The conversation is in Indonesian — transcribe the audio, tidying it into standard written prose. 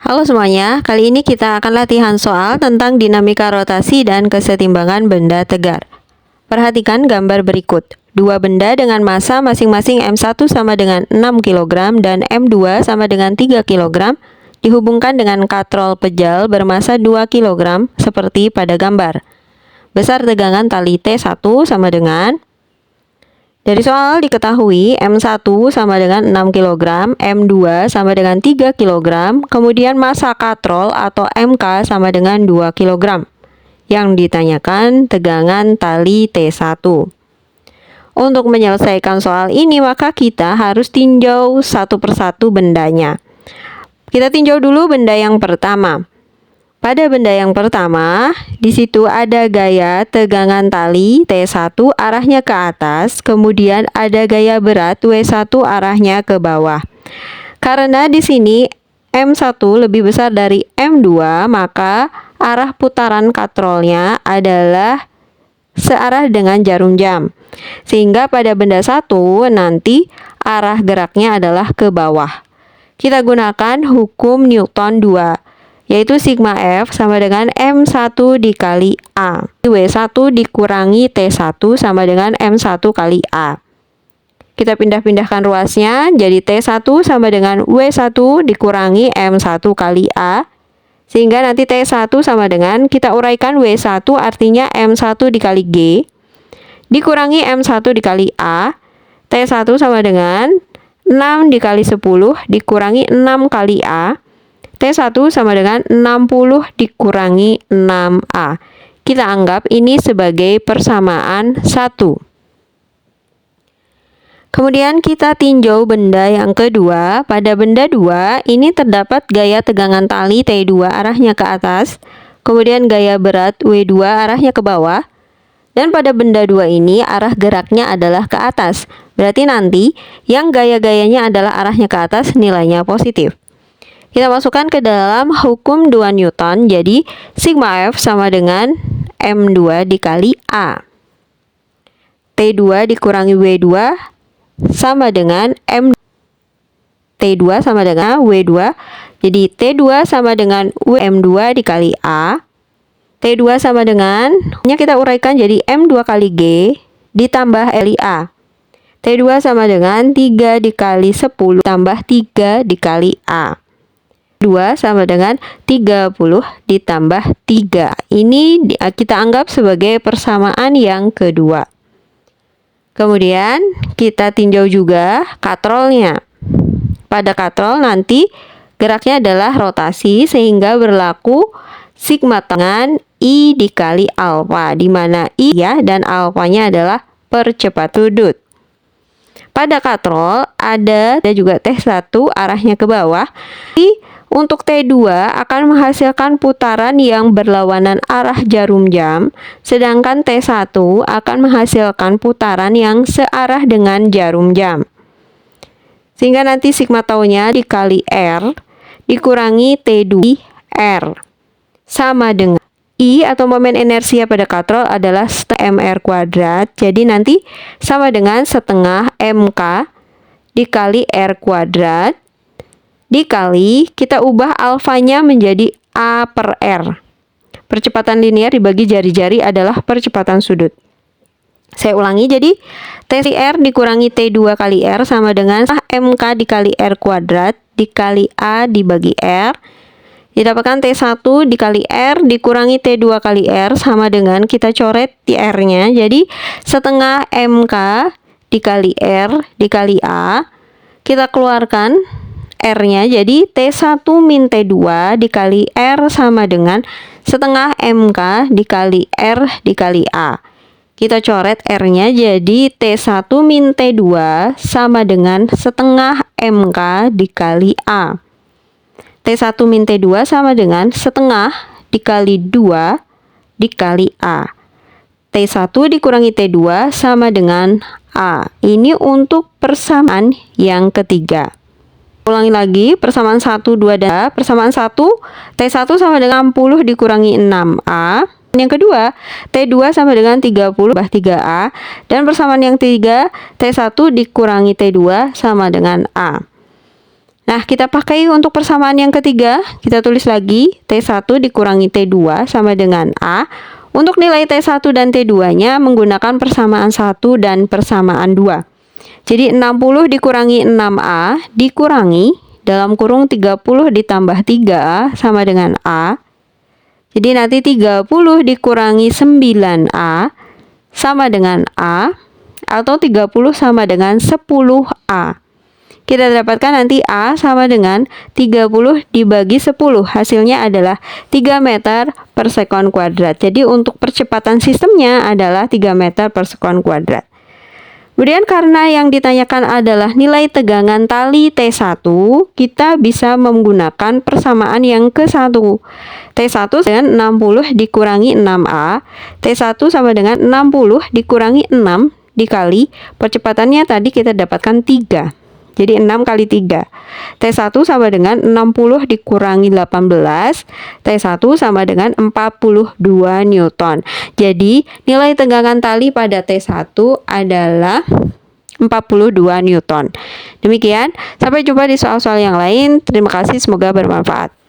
Halo semuanya, kali ini kita akan latihan soal tentang dinamika rotasi dan kesetimbangan benda tegar. Perhatikan gambar berikut. Dua benda dengan massa masing-masing M1 sama dengan 6 kg dan M2 sama dengan 3 kg dihubungkan dengan katrol pejal bermassa 2 kg seperti pada gambar. Besar tegangan tali T1 sama dengan. Dari soal diketahui M1 sama dengan 6 kg, M2 sama dengan 3 kg, kemudian massa katrol atau MK sama dengan 2 kg. Yang ditanyakan tegangan tali T1. Untuk menyelesaikan soal ini maka kita harus tinjau satu persatu bendanya. Kita tinjau dulu benda yang pertama. Pada benda yang pertama, di situ ada gaya tegangan tali T1 arahnya ke atas, kemudian ada gaya berat W1 arahnya ke bawah. Karena di sini M1 lebih besar dari M2, maka arah putaran katrolnya adalah searah dengan jarum jam. Sehingga pada benda 1 nanti arah geraknya adalah ke bawah. Kita gunakan hukum Newton 2. Yaitu sigma F sama dengan M1 dikali A. W1 dikurangi T1 sama dengan M1 kali A. Kita pindah-pindahkan ruasnya, jadi T1 sama dengan W1 dikurangi M1 kali A. Sehingga nanti T1 sama dengan, kita uraikan W1 artinya M1 dikali G. Dikurangi M1 dikali A. T1 sama dengan 6 dikali 10 dikurangi 6 kali A. T1 sama dengan 60 dikurangi 6A. Kita anggap ini sebagai persamaan 1. Kemudian kita tinjau benda yang kedua. Pada benda 2, ini terdapat gaya tegangan tali T2 arahnya ke atas, kemudian gaya berat W2 arahnya ke bawah. Dan pada benda 2 ini arah geraknya adalah ke atas. Berarti nanti yang gaya-gayanya adalah arahnya ke atas, nilainya positif. Kita masukkan ke dalam hukum 2 Newton, jadi sigma F sama dengan M2 dikali A. T2 dikurangi W2 sama dengan T2 sama dengan W2. Jadi T2 sama dengan M2 dikali A. T2 sama dengan, kita uraikan jadi M2 kali G ditambah Li A. T2 sama dengan 3 dikali 10 tambah 3 dikali A. 2 sama dengan 30 ditambah 3. Ini kita anggap sebagai persamaan yang kedua. Kemudian kita tinjau juga katrolnya. Pada katrol nanti geraknya adalah rotasi sehingga berlaku sigma tangan I dikali alfa, di mana I ya dan alfanya adalah percepat sudut. Pada katrol ada juga T1 arahnya ke bawah. Untuk T2 akan menghasilkan putaran yang berlawanan arah jarum jam, sedangkan T1 akan menghasilkan putaran yang searah dengan jarum jam. Sehingga nanti sigma taunya dikali R dikurangi T2 R sama dengan I atau momen inersia pada katrol adalah mr kuadrat. Jadi nanti sama dengan setengah MK dikali R kuadrat dikali, kita ubah alfanya menjadi A per R. Percepatan linear dibagi jari-jari adalah percepatan sudut. Saya ulangi, jadi T(R) dikurangi T2 kali R sama dengan MK dikali R kuadrat dikali A dibagi R. Didapatkan T1 dikali R dikurangi T2 kali R sama dengan, kita coret di R-nya, jadi setengah MK dikali R dikali A. Kita keluarkan R-nya, jadi T1 min T2 dikali R sama dengan setengah MK dikali R dikali A. Kita coret R-nya, jadi T1 min T2 sama dengan setengah MK dikali A. T1 min T2 sama dengan setengah dikali 2 dikali A. T1 dikurangi T2 sama dengan A. Ini untuk persamaan yang ketiga. Ulangi lagi, persamaan 1, 2, dan persamaan 1, T1 sama dengan 60 dikurangi 6A. Yang kedua, T2 sama dengan 30 tambah 3A. Dan persamaan yang ketiga, T1 dikurangi T2 sama dengan A. Nah, kita pakai untuk persamaan yang ketiga. Kita tulis lagi, T1 dikurangi T2 sama dengan A. Untuk nilai T1 dan T2-nya menggunakan persamaan 1 dan persamaan 2. Jadi 60 dikurangi 6A dikurangi dalam kurung 30 ditambah 3A sama dengan A. Jadi nanti 30 dikurangi 9A sama dengan A. Atau 30 sama dengan 10A. Kita dapatkan nanti A sama dengan 30 dibagi 10. Hasilnya adalah 3 meter per sekon kuadrat. Jadi untuk percepatan sistemnya adalah 3 meter per sekon kuadrat. Kemudian karena yang ditanyakan adalah nilai tegangan tali T1, kita bisa menggunakan persamaan yang ke-1. T1 dengan 60 dikurangi 6A. T1 sama dengan 60 dikurangi 6 dikali. Percepatannya tadi kita dapatkan 3. Jadi 6 kali 3. T1 sama dengan 60 dikurangi 18. T1 sama dengan 42 Newton. Jadi nilai tegangan tali pada T1 adalah 42 Newton. Demikian, sampai jumpa di soal-soal yang lain. Terima kasih, semoga bermanfaat.